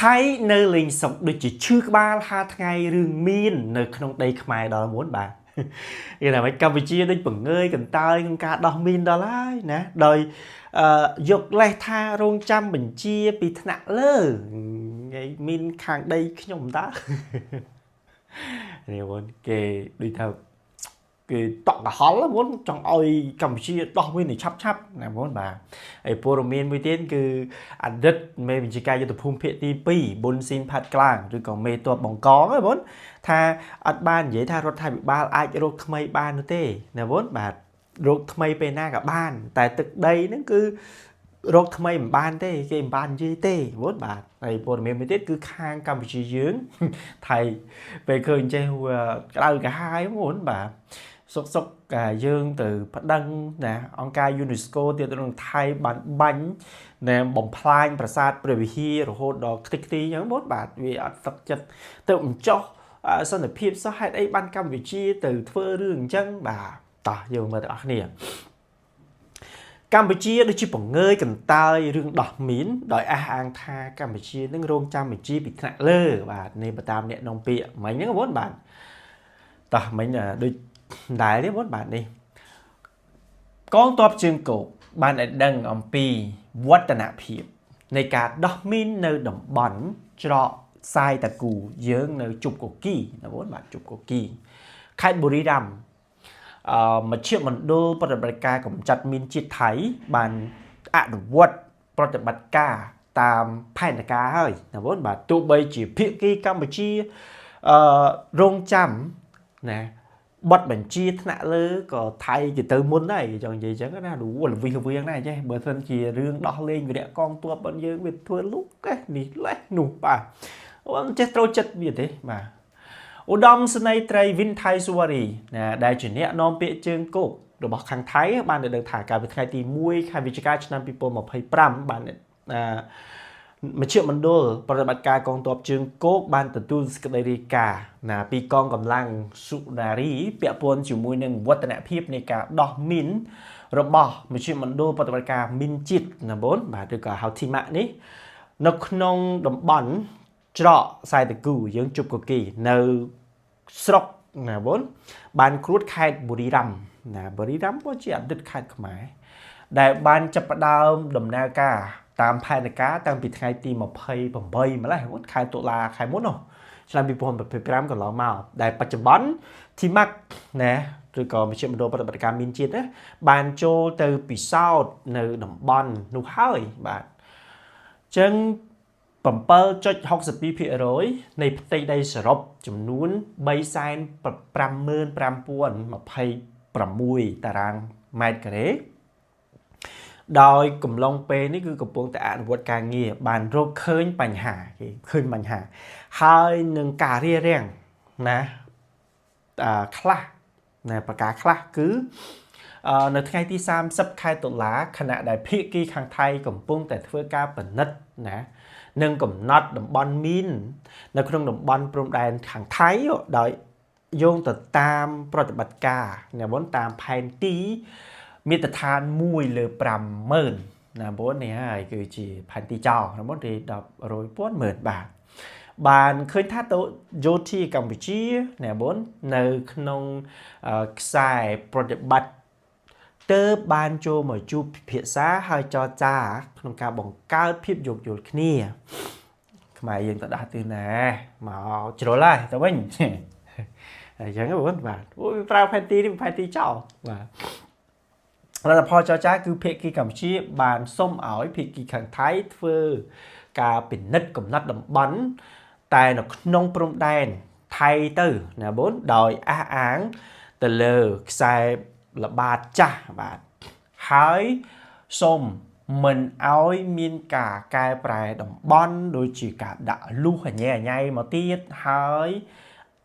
hay nơi linh sống được chỉ chưa ba ha ngày rừng miên nơi không đây khai đó muốn bà như là mấy Campuchia đây bẩn ơi cần tay con cá đỏ miên đó lại nè đời dục lai tha rong trăm bình chia bị thằng lơ ngày miên khang đây nhom ta nhiều hơn kề đi theo cái tọt cả hó là muốn trong oi Campuchia đo nguyên thì chắp là muốn bàไอ้ pô miền mới tiên cứ anh đất mê mình chỉ cài cho tập phun phiệt đi pi bôn xin phạt klang rồi còn mê tua bóng có ấy bốn tha ăn ban vậy tha rốt thay bị ba ai cho rốt thay ban nữa tê nè bốn bà rốt thay pe na cả ban tại thực đây nó cứ rốt thay ban tê cái ban gì tê bốn bàไอ้ pô miền mới tiên cứ khang Campuchia dướng thầy về khơi chơi cái cả hai muốn bà sốc cả dương từ phát đăng nè ông ca UNESCO tiêu tụi Thái bán bánh nè bóng phaiประสาท Previhi rồi hốt đó tích tí nhớ bốt bạt vì ở tập chất tự cho sau này phim sau hai ấy ban Campuchia từ thơ rừng chân bà tỏ nhiều mà đó nè Campuchia được chỉ bằng ngơi cần tay rừng đỏ miến đòi an tha Campuchia nâng rong Campuchia bị nặng lơ và nên bà tam nè nông bịa mấy những bốn bạn tỏ mấy là đôi đại đấy bốn bạn đi con top chương cổ bạn đã đăng ông piวัฒนភាព ในการដោះមីននៅតំបន់ច្រកทรายតាគូយើងនៅជប់កគីណាបងបាទជប់កគីខេត្តបុរីรัมย์មជ្ឈមណ្ឌលប្រតិបត្តិការកម្ចាត់មីនជាតិថៃបានអនុវត្តប្រតិបត្តិការតាមផែនការហើយណាបងបាទទោះបីជាភាគីកម្ពុជារងចាំណា bắt bản chia thạ lơ có thay chỉ từ muốn này chẳng gì chẳng có nào đủ là vì này chứ bởi thân chỉ riêng đo lên vì con tua bọn dương việc thua lúc cái đi lấy nụ bà ông chết trôi chất như thế mà ô đom sân này trai vinh thái suari nè đại chuyển nhẹ non bịa chương cổ rồi bọc hàng thái bạn được thả cả về khai thì muối khai vị trí năm people một hay pram bạn mà chuyện mình đôiประบัติการกองทัพจึงโกบานตะตุนสกเดริกานะปีกองกำลังสุนารีเปียปนอยู่มวยหนึ่งวัฒนภีในการดอกมินระบอบมาchuyện mình đôiประบัติการมินจิตนะบนบาดด้วยกับเฮาทีมะนี้นกนงดมบอนเจาะใส่ตะกูยังจุบกกีในสระนะบนบานครุฑไข่บุรีรัมนะบุรีรัมก็จะดึกไข่ขมายได้บานจับดาวดมนากาตามภายในการตามปิดไงตีมาเพย์ผมเพย์มาแล้วว่าใครตัวลาใครมุดเนาะฉะนั้นปีพลแบบเพย์พรามกับเราเมาได้ปัจจุบันที่มักนะหรือก็ไม่ใช่มาโดนปฏิบัติการมินจิตนะบานโจtừปีเศร้าในดมบอลนูเฮ้ยบานจึงผมเปิดจุด60 ปีร้อยในประเทศได้สรุปจำนวนใบไซน์ประเมินประมวลมาเพย์ประมุยตารางเมตรกันเลยโดยกลุ่มลงเปนี่คือกลุ่มพวกแต่อ่านวัดการเงียบานโรคเคยปัญหาขึ้นปัญหาให้หนึ่งการเรียเรียงนะคลานะประกาศคลาคือในថ្ងៃទី30 ខែតុលាខណៈដែលភាគីខាងថៃកំពុងតែធ្វើការពិនិត្យណានឹងកំណត់តំបន់មីននៅក្នុងតំបន់ព្រំដែនខាងថៃដោយយោងទៅតាមប្រតិបត្តិការណាបងតាមផែនទីมีแต่ทานมุ้ยเลยปรำเมินนะบนเนี่ยคือจีพันตีเจ้านะบนที่ดับโรยป้วนหมื่นบาทบานเคยท่าโตโยที่กัมพูชีเนี่ยบนในขนมสายปฏิบัติเตอร์บานโจเหมือนจูเพียซ่าให้จอจ้าขนมการบ่งก้าวพิบหยกหยดขี้ทำไมยังตัดดาตื่นแน่มาโจรไล่แต่ว่าอย่างนั้นบนบาทโอ้ยปลาพันตีนี่พันตีเจ้าว่าเราพอจะจ้าคือเพกีกัมพูชีบานส้มอ๋อยเพกีขังไทยเฟือกาเป็นนัดกับนัดดำบันแต่หนกนงปรุงแดนไทยตื้อนะบนดอยอาอ้างตะเลอใส่ละบาดจ้าบาดหายส้มmình áo miên cả cài prai đầm bon đôi chỉ cả đã lu hả nhẹ nhảy mà tiết hái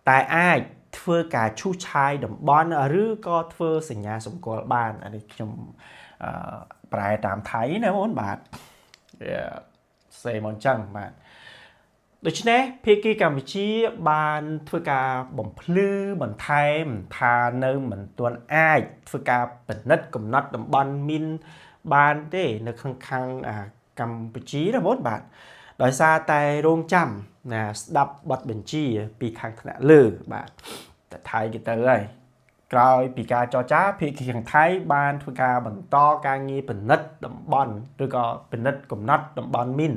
tại ai thưa cả chú trai đầm bon ở rứ có thưa sinh nhà sống của bạn ở đây trong prai tạm thấy nè bốn bạn xây món trăng bạnដូច្នេះភាគីកម្ពុជាបានធ្វើការបបំភ្លឺបន្ថែមថានៅមិនទាន់អាចធ្វើការពិនិត្យកំណត់តំបន់មីនបានទេនៅខាងកម្ពុជាណាបងបាទ ដោយសារតែរងចាំណាស្ដាប់បទបញ្ជាពីខាងថ្នាក់លើបាទតែថៃគេទៅហើយក្រោយពីការចរចាភាគីខាងថៃបានធ្វើការបន្តការងារពិនិត្យតំបន់ឬក៏ពិនិត្យកំណត់តំបន់មីន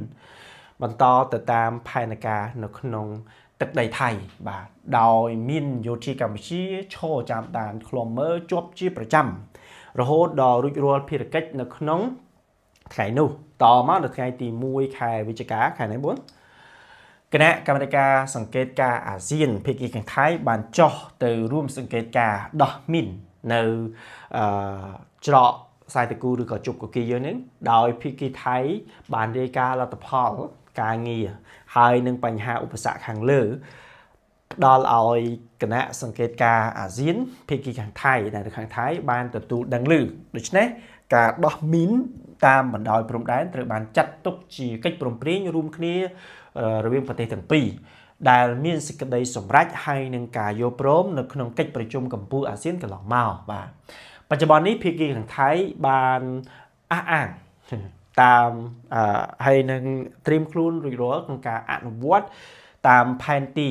បន្តទៅតាមផែនការនៅក្នុងទឹកដីថៃបាទដោយមានយោធាកម្ពុជាឈរចាំដានឃ្លាំមើលជាប់ជាប្រចាំរហូតដល់រួចរាល់ភារកិច្ចនៅក្នុងថ្ងៃនោះតមកនៅថ្ងៃទី1ខែវិច្ឆិកាខែនេះ4គណៈកម្មាធិការសង្កេតការអាស៊ានភាគីខាងថៃបានចុះទៅរួមសង្កេតការដោះមីននៅច្រកខ្សែតគូឬក៏ជប់កគីយើងនេះដោយភាគីថៃបានរាយការណ៍លទ្ធផលការងារហើយនឹងបញ្ហាឧបសគ្គខាងលើផ្ដល់ឲ្យគណៈសង្កេតការអាស៊ានភាគីខាងថៃដែលខាងថៃបានទទួលដឹងឮដូច្នេះការដោះមីនតាមបណ្ដោយព្រំដែនត្រូវបានចាត់ទុកជាកិច្ចព្រមព្រៀងរួមគ្នារវាងប្រទេសទាំងពីរដែលមានសេចក្តីសម្រេចហើយនឹងការយល់ព្រមនៅក្នុងកិច្ចប្រជុំកំពូលអាស៊ានកន្លងមកបាទបច្ចុប្បន្ននេះភាគីខាងថៃបានអះអាងតាមហើយនឹងត្រៀមខ្លួនរួចរាល់ក្នុងការអនុវត្តតាមផែនទី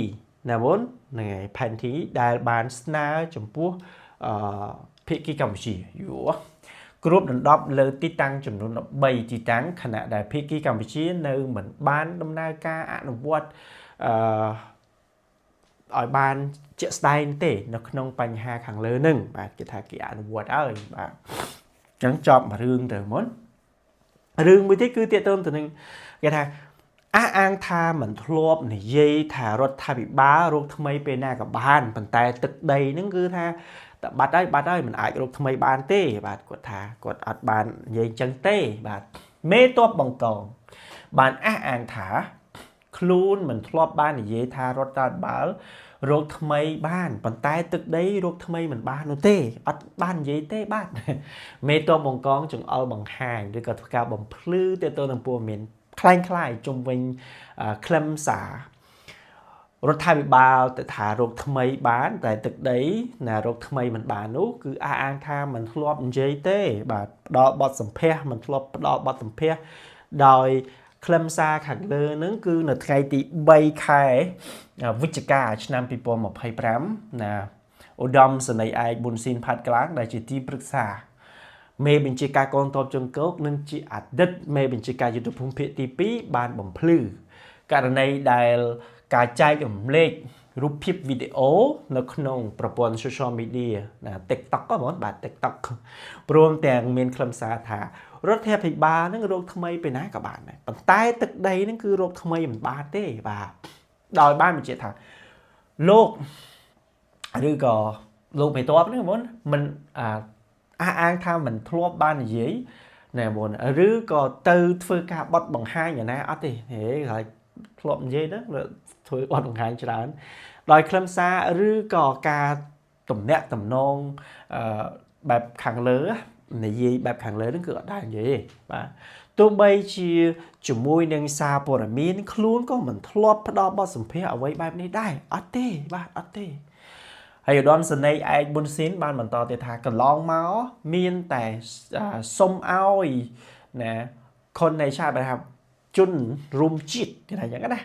ណាបងហ្នឹងហើយផែនទីដែលបានស្នើចំពោះភាគីកម្ពុជាយូគ្របដណ្ដប់លើទីតាំងចំនួន13ទីតាំងខណៈដែលភាគីកម្ពុជានៅមិនបានដំណើរការអនុវត្តឲ្យបានជាក់ស្ដែងទេនៅក្នុងបញ្ហាខាងលើនឹងបាទគេថាគេអនុវត្តហើយបាទអញ្ចឹងចប់រឿងទៅមុនរឿងមួយទៀតគឺទាក់ទងទៅនឹងគេថាអះអាងថាមិនធ្លាប់និយាយថារដ្ឋាភិបាលរកថ្មីពេលណាក៏បានប៉ុន្តែទឹកដីហ្នឹងគឺថាតែបាត់ហើយមិនអាចរកថ្មីបានទេបាទគាត់ថាគាត់អត់បាននិយាយចឹងទេបាទមេតបបង្កងបានអះអាងថាខ្លួនមិនធ្លាប់បាននិយាយថារដ្ឋាភិបាលរកថ្មីបានប៉ុន្តែទឹកដីរកថ្មីមិនបាននោះទេអត់បាននិយាយទេបាទមេតបបង្កងចង្អុលបង្ហាញឬក៏ធ្វើការបំភ្លឺទៅនឹងព័ត៌មានคล้ายៗជុំវិញខ្លឹមសាររដ្ឋាភិបាលទៅថារកថ្មីបានតែទឹកដីណារកថ្មីមិនបាននោះគឺអះអាងថាមិនធ្លាប់និយាយទេបាទផ្ដល់បទសម្ភាសមិនធ្លាប់ផ្ដល់បទសម្ភាសដោយខ្លឹមសារខាងលើហ្នឹងគឺនៅថ្ងៃទី3ខែវិច្ឆិកាឆ្នាំ2025ណាឧត្តមសេនីយ៍ឯកប៊ុនស៊ីនផាត់ក្លាងដែលជាទីប្រឹក្សាមេបញ្ជាការកងទ័ពជើងគោកនិងជាអតីតមេបញ្ជាការយុទ្ធភូមិភាគទី2បានបំភ្លឺករណីដែលការចែករំលែករូបភាពវីដេអូនៅក្នុងប្រព័ន្ធ social media ណា TikTok ក៏បងបាទ TikTok ព្រមទាំងមានខ្លឹមសារថារដ្ឋាភិបាលនឹងរកថ្មីពេលណាក៏បានដែរប៉ុន្តែទឹកដីនឹងគឺរកថ្មីមិនបានទេបាទដោយបានបញ្ជាក់ថាលោកឬក៏លោកមេតបនេះបងមិនអះអាងថាមិនធ្លាប់បាននិយាយណែបងឬក៏ទៅធ្វើការបត់បង្ហាញយ៉ាងណាអត់ទេហេហើយធ្លាប់និយាយហ្នឹងធ្វើបត់បង្ហាញច្រើនដោយខ្លឹមសារឬក៏ការទំនាក់ទំនងបែបខាងលើនិយាយបែបខាងលើហ្នឹងគឺអត់ដែរនិយាយទេបាទទោះបីជាជាមួយនឹងសារព័ត៌មានខ្លួនក៏មិនធ្លាប់ផ្ដល់បទសម្ភាសន៍អ្វីបែបនេះដែរអត់ទេបាទអត់ទេហើយឧត្តមសេនីយ៍ឯកប៊ុនស៊ីនបានបន្តទៀតថាកន្លងមកមានតែសុំឲ្យណាคนในชาติแบบជនរួមជាតិគេថាយ៉ាងណា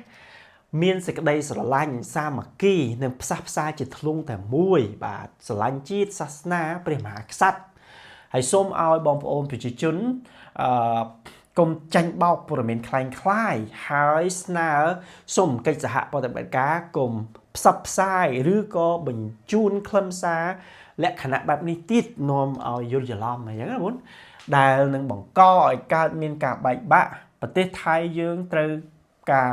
មានសេចក្តីស្រឡាញ់សាមគ្គីនិងផ្សះផ្សាជាធ្លុងតែមួយបាទស្រឡាញ់ជាតិសាសនាព្រះមហាក្សត្រហើយសូមឲ្យបងប្អូនប្រជាជនកុំចាញ់បោកព័ត៌មានคล้ายៗហើយស្នើសូមកិច្ចសហប្រតិបត្តិការកុំផ្សព្វផ្សាយឬក៏បញ្ជូនខ្លឹមសារលក្ខណៈបែបនេះទៀតនាំឲ្យយល់ច្រឡំអញ្ចឹងណាបងដែលនឹងបង្កឲ្យកើតមានការបែកបាក់ប្រទេសថៃយើងត្រូវការ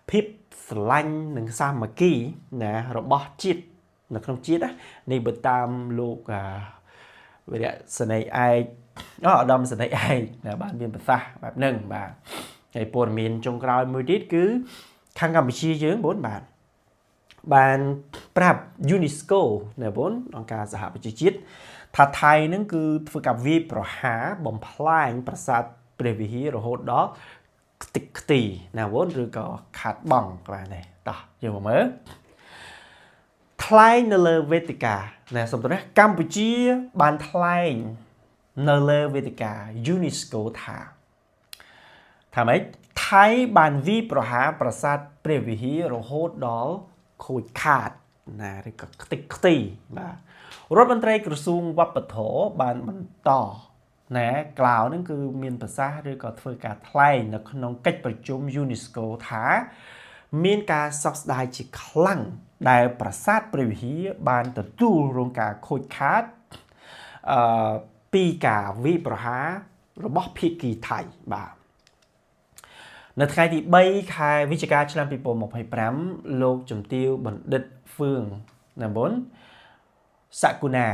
ភាពស្រឡាញ់និងសាមគ្គីណារបស់ជាតិនៅក្នុងជាតិនេះបើតាមលោកវិរៈសេនីយ៍ឯកឧត្តមសេនីយ៍ឯកបានមានប្រសាសន៍បែបហ្នឹងបាទហើយព័ត៌មានចុងក្រោយមួយទៀតគឺខាងកម្ពុជាយើងបងបាទបានប្រាប់ UNESCO ណាបងអង្គការសហប្រជាជាតិថាថៃហ្នឹងគឺធ្វើការវាយប្រហារបំផ្លាញប្រាសាទព្រះវិហាររហូតដល់ខ្ទេចខ្ទីណាបងឬក៏ខាតបង់បាទនេះតោះយើងមកមើលថ្លែងនៅលើវេទិកាណាសំទោសកម្ពុជាបានថ្លែងនៅលើវេទិកា UNESCO ថាម៉េចថ Thái bàn viប្រហារប្រាសាទព្រះវិហាររហូតដល់ខូចខាតណាឬក៏ខ្ទេចខ្ទីបាទរដ្ឋមន្ត្រីក្រសួងវប្បធម៌បានបន្តណាក្លាវហ្នឹងគឺមានប្រសាសន៍ឬក៏ធ្វើការថ្លែងនៅក្នុងកិច្ចប្រជុំ UNESCO ថាមានការសោកស្ដាយជាខ្លាំងដែលប្រាសាទព្រះវិហារបានទទួលរងការខូចខាតពីការវាយប្រហាររបស់ភាគីថៃបាទនៅថ្ងៃទី3ខែវិច្ឆិកាឆ្នាំ2025លោកជំទាវបណ្ឌិតហ្វឿងណាមុនសកុណា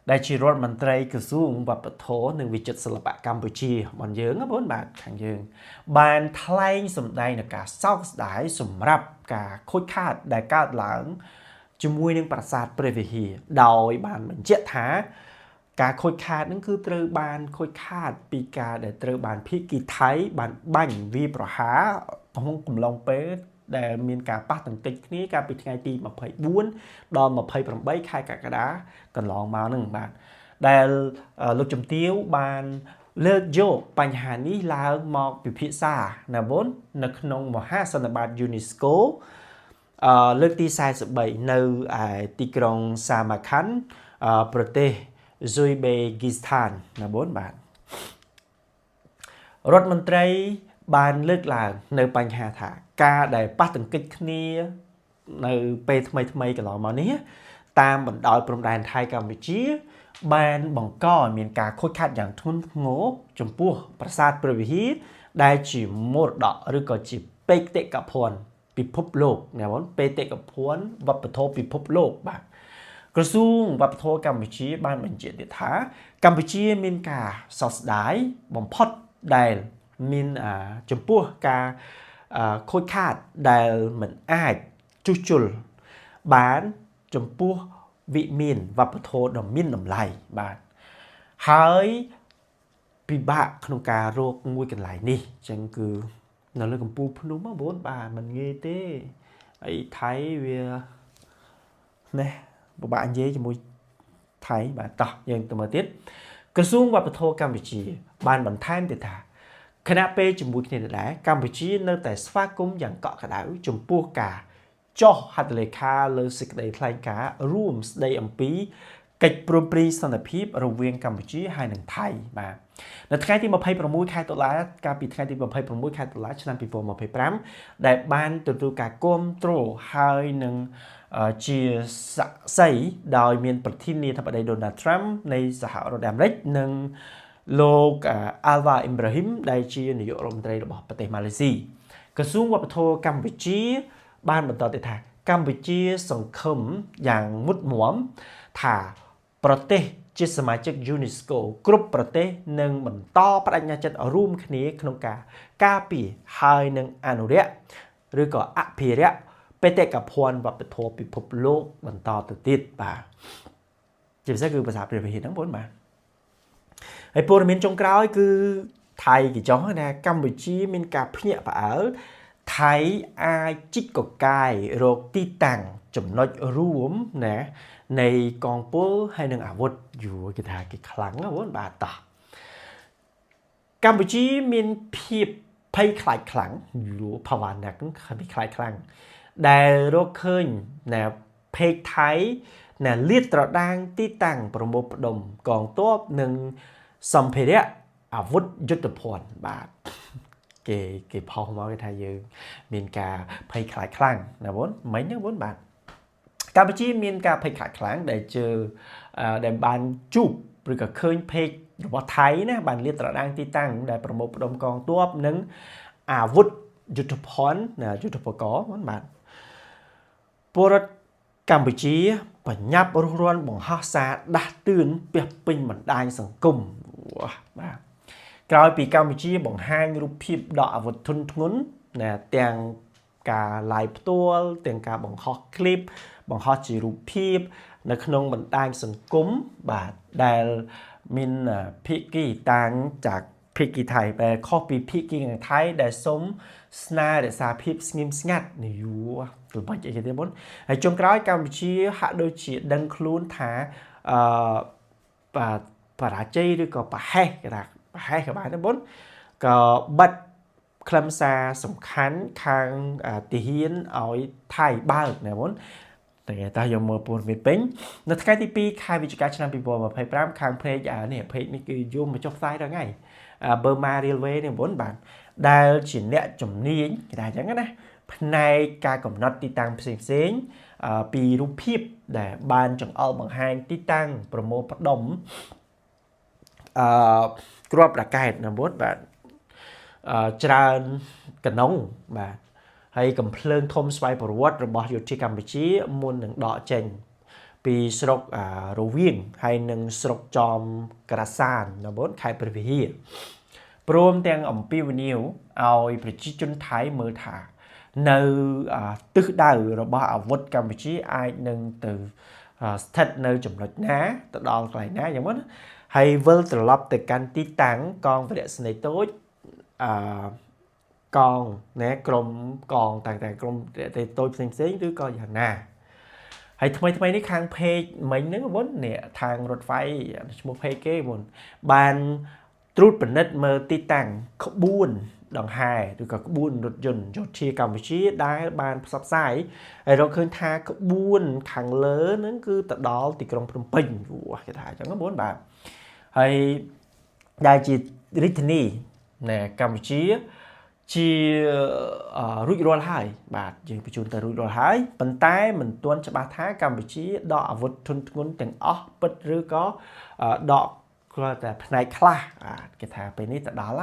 ដែលជារដ្ឋមន្ត្រីក្រសួងវប្បធម៌និងវិចិត្រសិល្បៈកម្ពុជារបស់យើងណាបងបាទខាងយើងបានថ្លែងសម្ដែងនៅការសោកស្ដាយសម្រាប់ការខូចខាតដែលកើតឡើងជាមួយនឹងប្រាសាទព្រះវិហារដោយបានបញ្ជាក់ថាការខូចខាតនឹងគឺត្រូវបានខូចខាតពីការដែលត្រូវបានភាគីថៃបានបាញ់វាយប្រហារក្នុងកំឡុងពេលដែលមានការប៉ះទង្គិចគ្នាកាលពីថ្ងៃទី24ដល់28ខែកក្កដាកន្លងមកនឹងបាទដែលលោកជំទាវបានលើកយកបញ្ហានេះឡើងមកពិភាក្សាណាបងនៅក្នុងមហាសន្និបាត UNESCO លើកទី43នៅឯទីក្រុងសាម៉ាខាន់ប្រទេសស៊ុយបេគីស្ថានណាបងបាទរដ្ឋមន្ត្រីបានលើកឡើងនៅបញ្ហាថាការដែលប៉ះទង្គិចគ្នានៅពេលថ្មីកន្លងមកនេះតាមបណ្ដោយព្រំដែនថៃកម្ពុជាបានបង្កឲ្យមានការខូចខាតយ៉ាងធ្ងន់ធ្ងរចំពោះប្រាសាទព្រះវិហារដែលជាមរតកឬក៏ជាបេតិកភណ្ឌពិភពលោកណាបងបេតិកភណ្ឌវប្បធម៌ពិភពលោកបាទក្រសួងវប្បធម៌កម្ពុជាបានបញ្ជាក់ទៀតថាកម្ពុជាមានការសោកស្ដាយបំផុតដែលមានចំពោះការខូចខាតដែលមិនអាចជួសជុលបានចំពោះវិមានវប្បធម៌ដ៏មានតម្លៃបាទហើយពិបាកក្នុងការរកមួយកន្លែងនេះអញ្ចឹងគឺនៅលើកំពូលភ្នំបងប្អូនបាទមិនងាយទេហើយថៃវាណែពិបាកនិយាយជាមួយថៃបាទតោះយើងទៅមើលទៀតក្រសួងវប្បធម៌កម្ពុជាបានបន្ថែមទៀតថាខណៈពេលជាមួយគ្នានេះដែរកម្ពុជានៅតែស្វាគមន៍យ៉ាងកក់ក្ដៅចំពោះការចុះហត្ថលេខាលើសេចក្តីថ្លែងការណ៍រួមស្តីអំពីកិច្ចព្រមព្រៀងសន្តិភាពរវាងកម្ពុជាហើយនិងថៃបាទនៅថ្ងៃទី26ខែតុលាកាលពីថ្ងៃទី26ខែតុលាឆ្នាំ2025ដែលបានទទួលការគាំទ្រហើយនឹងជាស័ក្តិសិទ្ធិដោយមានប្រធានាធិបតី Donald Trump នៃសហរដ្ឋអាមេរិកនិងលោក Alva Ibrahim ដែលជានាយករដ្ឋមន្ត្រីរបស់ប្រទេសម៉ាឡេស៊ីក្រសួងវប្បធម៌កម្ពុជាបានបន្តទៀតថាកម្ពុជាសង្ឃឹមយ៉ាងមុតមមថាប្រទេសជាសមាជិក UNESCO គ្រប់ប្រទេសនឹងបន្តបដិញ្ញាចិត្តរួមគ្នាក្នុងការការពារហើយនឹងអនុរក្សឬក៏អភិរក្សបេតិកភណ្ឌវប្បធម៌ពិភពលោកបន្តទៅទៀតបាទជាពិសេសគឺភាសាព្រះវិហារហ្នឹងបងបាទហើយព័ត៌មានចុងក្រោយគឺថៃគេចង់ថាកម្ពុជាមានការភ្ញាក់ផ្អើលថៃអាចជីកកកាយរកទីតាំងចំណុចរួមណានៃកងពលហើយនឹងអាវុធយូរគេថាគេខ្លាំងណាបងបាទតោះកម្ពុជាមានភាពភ័យខ្លាចខ្លាំងយូរផាវ៉ាណាក់គឺខ្លាចខ្លាំងដែលរកឃើញណាភេកថៃណាលាតត្រដាងទីតាំងប្រមូលផ្ដុំកងទ័ពនិងសម្ភារៈអាវុធយុទ្ធភ័ណ្ឌបាទគេផុសមកគេថាយើងមានការភ័យខ្លាចខ្លាំងណាបងមិញហ្នឹងបងបាទកម្ពុជាមានការភ័យខ្លាចខ្លាំងដែលបានជួបឬក៏ឃើញភេករបស់ថៃណាបានលាតត្រដាងទីតាំងដែលប្រមូលផ្ដុំកងទ័ពនិងអាវុធយុទ្ធភ័ណ្ឌយុទ្ធពករបាទពលរដ្ឋកម្ពុជាបញ្ញាប់រុះរាន់បង្ហោះសារដាស់តឿនពាសពេញបណ្ដាញសង្គមបាទក្រោយពីកម្ពុជាបង្ហាញរូបភាពដកអាវុធធុនធ្ងន់ណាទាំងការ live ផ្ទាល់ទាំងការបង្ហោះ clip បង្ហោះជារូបភាពនៅក្នុងបណ្ដាញសង្គមបាទដែលមានភាគីតាំងจากភាគីថៃបែរខុសពីភាគីខាងថៃដែលសុំស្នើរក្សាភាពស្ងៀមស្ងាត់នេះយូរទៅបាច់អីគេទេបងហើយចុងក្រោយកម្ពុជាហាក់ដូចជាដឹងខ្លួនថាបរាជ័យឬក៏ប្រហែសគេថាប្រហែសក៏បានដែរបងក៏បិទ ខ្លឹមសារសំខាន់ខាងទាហានឲ្យថៃបើកណាបងតែតើយកមើលព័ត៌មានពេញនៅថ្ងៃទី2ខែវិច្ឆិកាឆ្នាំ2025ខាងเพจនេះเพจនេះគឺយកមកចុះផ្សាយដល់ថ្ងៃBurma Railway នេះបងបាទដែលជាអ្នកជំនាញគេថាអញ្ចឹងណាផ្នែកការកំណត់ទីតាំងផ្សេងៗពីរូបភាពដែលបានចង្អុលបង្ហាញទីតាំងប្រមូលផ្ដុំគ្រាប់រ៉ាកែតណាបងបាទច្រើនកណុងបាទហើយកំភ្លើងធំស្វ័យប្រវត្តិរបស់យោធាកម្ពុជាមុននឹងដកចេញពីស្រុករវៀងហើយនឹងស្រុកចំក្រាសានណាបងខេត្តព្រះវិហារព្រមទាំងអំពាវនាវឲ្យប្រជាជនថៃមើលថានៅទិសដៅរបស់អាវុធកម្ពុជាអាចនឹងទៅស្ថិតនៅចំណុចណាទៅដល់កន្លែងណាយ៉ាងម៉េចហើយវិលត្រឡប់ទៅកាន់ទីតាំងកងវរៈសេនីយ៍តូចកងណាក្រុមកងតែក្រុមតូចផ្សេងៗឬក៏យ៉ាងណាហើយថ្មីនេះខាងเพจមិញហ្នឹងបងនេះខាងរថไฟឈ្មោះเพจគេបងបានត្រួតពិនិត្យមើលទីតាំងក្បួនដង្ហែឬក៏ក្បួនរថយន្តយោធាកម្ពុជាដែលបានផ្សព្វផ្សាយហើយរកឃើញថាក្បួនខាងលើហ្នឹងគឺទៅដល់ទីក្រុងភ្នំពេញគេថាអញ្ចឹងបងបាទហើយដែលជារាជធានីនៅកម្ពុជាជារួចរាល់ហើយបាទយើងបញ្ជូនទៅរួចរាល់ហើយប៉ុន្តែមិនទាន់ច្បាស់ថាកម្ពុជាដកអាវុធធុនធ្ងន់ទាំងអស់ពិតឬក៏ដកគ្រាន់តែផ្នែកខ្លះគេថាពេលនេះទៅដល់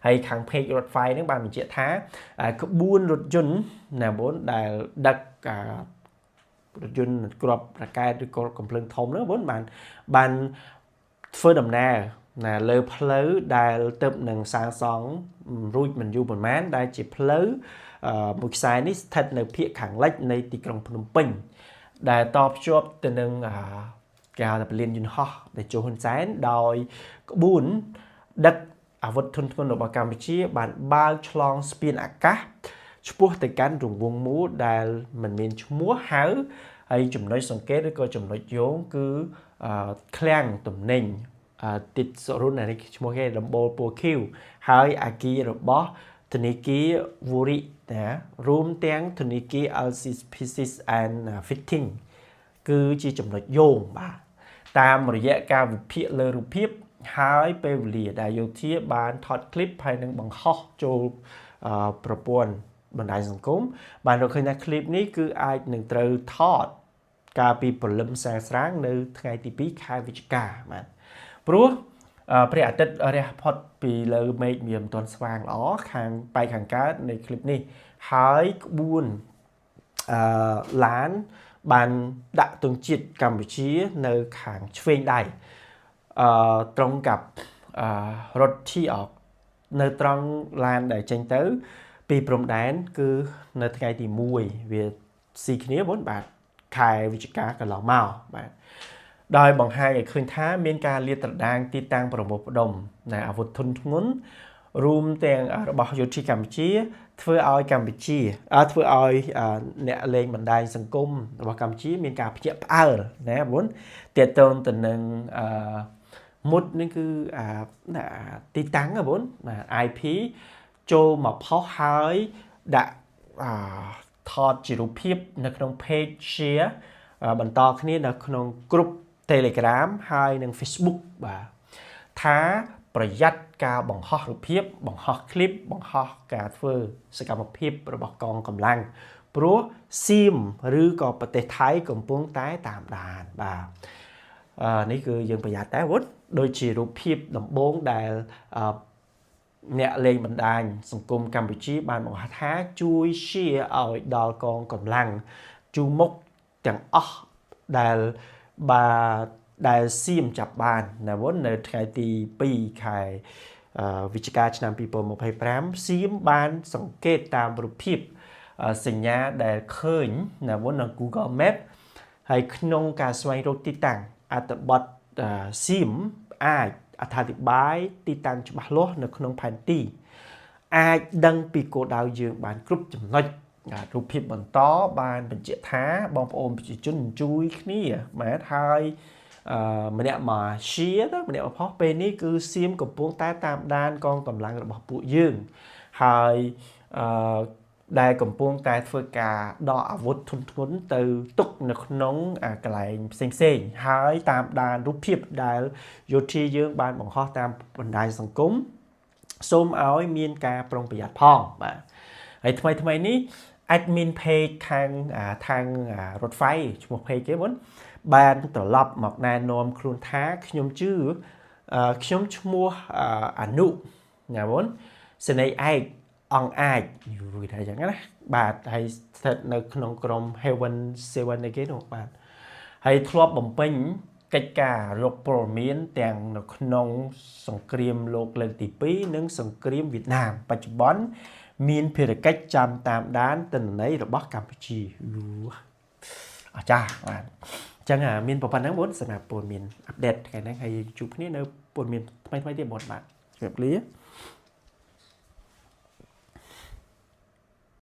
ហើយខាងเพจរថไฟហ្នឹងបានបញ្ជាក់ថាក្បួនរថយន្តណាបងដែលដឹករថយន្តគ្រាប់រ៉ាកែតឬក៏កំភ្លើងធំហ្នឹងបងបានធ្វើដំណើរណាលើផ្លូវដែលទៅនឹងសាងសង់រួចមិនយូរប៉ុន្មានដែលជាផ្លូវមួយខ្សែនេះស្ថិតនៅភាគខាងលិចនៃទីក្រុងភ្នំពេញដែលតភ្ជាប់ទៅនឹងគេហៅថាពលានយន្តហោះដែលចូលហ៊ុនសែនដោយក្បួនដឹកអាវុធធុនធ្ងន់របស់កម្ពុជាបានបើកឆ្លងស្ពានអាកាសឆ្ពោះទៅកាន់រង្វង់មូលដែលមិនមានឈ្មោះហៅហើយចំណុចសង្កេតឬក៏ចំណុចយោងគឺឃ្លាំងទំនិញតិចសរុននេះឈ្មោះគេដំបូលពូឃីវហើយអាគីរបស់ធនាគារ Wuri ណារួមទាំងធនាគារ LCPC and Fitting គឺជាចំណុចយោងបាទតាមរយៈការវិភាគលើរូបភាពហើយពេលវេលាដែលយោធាបានថតឃ្លីបហើយនឹងបង្ហោះចូលប្រព័ន្ធបណ្ដាញសង្គមបានរកឃើញថាឃ្លីបនេះគឺអាចនឹងត្រូវថតកាលពីព្រលឹមស្រាងនៅថ្ងៃទី2ខែវិច្ឆិកាបាទព្រោះព្រះអាទិត្យរះផុតពីលើមេឃមានមិនទាន់ស្វាងល្អខាងបែកខាងកើតនៃคลิปនេះហើយក្បួនឡានបានដាក់ទង់ជាតិកម្ពុជានៅខាងឆ្វេងដៃត្រង់กับរថឈីអកនៅត្រង់ឡានដែលចេញទៅពីព្រំដែនគឺនៅថ្ងៃទី1វាស៊ីគ្នា4បាទខែវិច្ឆិកាកន្លងមកបាទដោយបង្ហាញឲ្យឃើញថាមានការលាតត្រដាងទីតាំងប្រមូលផ្ដុំនៃអាវុធធុនធ្ងន់រួមទាំងរបស់យោធាកម្ពុជាធ្វើឲ្យកម្ពុជាធ្វើឲ្យអ្នកលេងបណ្ដាញសង្គមរបស់កម្ពុជាមានការភ្ញាក់ផ្អើលណាបងទាក់ទងទៅនឹងមុតនេះគឺទីតាំងបងបាទ IP ចូលមកផុសហើយដាក់ថតជារូបភាពនៅក្នុង page share បន្តគ្នានៅក្នុង group Telegram ហើយនិង Facebook បាទថាប្រយ័ត្នការបង្ហោះរូបភាពបង្ហោះคลิปបង្ហោះការធ្វើសកម្មភាពរបស់កងកម្លាំងព្រោះសៀមឬក៏ប្រទេសថៃកំពុងតែតាមដានបាទនេះគឺយើងប្រយ័ត្នតែវុតដូចជារូបភាពដំបូងដែលអ្នកលេងបណ្ដាញសង្គមកម្ពុជាបានបង្ហាញថាជួយ share ឲ្យដល់កងកម្លាំងជួមុខទាំងអស់ដែលសៀមចាប់បានណាវុននៅថ្ងៃទី2ខែវិច្ឆិកាឆ្នាំ2025សៀមបានសង្កេតតាមរូបភាពសញ្ញាដែលឃើញណាវុននៅ Google Map ហើយក្នុងការស្វែងរកទីតាំងអត្ថបទសៀមអាចអត្ថាធិប្បាយទីតាំងច្បាស់លាស់នៅក្នុងផែនទីអាចដឹងពីគោលដៅយើងបានគ្រប់ចំណុចរូបភាពបន្តបានបញ្ជាក់ថាបងប្អូនប្រជាជនជួយគ្នាបាទហើយម្នាក់មក share ទៅម្នាក់មកផុសពេលនេះគឺសៀមកំពុងតែតាមដានកងកម្លាំងរបស់ពួកយើង ហើយដែលកំពុងតែធ្វើការដកអាវុធធុនធ្ងន់ទៅទុកនៅក្នុងកន្លែងផ្សេងៗហើយតាមដានរូបភាពដែលយោធាយើងបានបង្ហោះតាមបណ្ដាញសង្គមសូមឲ្យមានការប្រុងប្រយ័ត្នផងបាទហើយថ្មីនេះ admin page ខាងរថไฟឈ្មោះ page គេបងបានត្រឡប់មកណែនាំខ្លួនថាខ្ញុំជឿខ្ញុំឈ្មោះអនុណាបងសេនីឯកអង្គអាចយូរថាយ៉ាងណាបាទហើយស្ថិតនៅក្នុងក្រុម Heaven 7 នេះគេនោះបាទហើយធ្លាប់បំពេញកិច្ចការរកព័ត៌មានទាំងនៅក្នុងសង្គ្រាមលោកលើកទី2និងសង្គ្រាមវៀតណាមបច្ចុប្បន្នមានភារកិច្ចចាំតាមដានទិន្នន័យរបស់កម្ពុជាអាចារ្យបាទអញ្ចឹងមានប៉ុណ្ណឹងបងសម្រាប់ព័ត៌មានអាប់ដេតថ្ងៃហ្នឹងហើយជួបគ្នានៅព័ត៌មានថ្មីទៀតបងបាទជម្រាបលា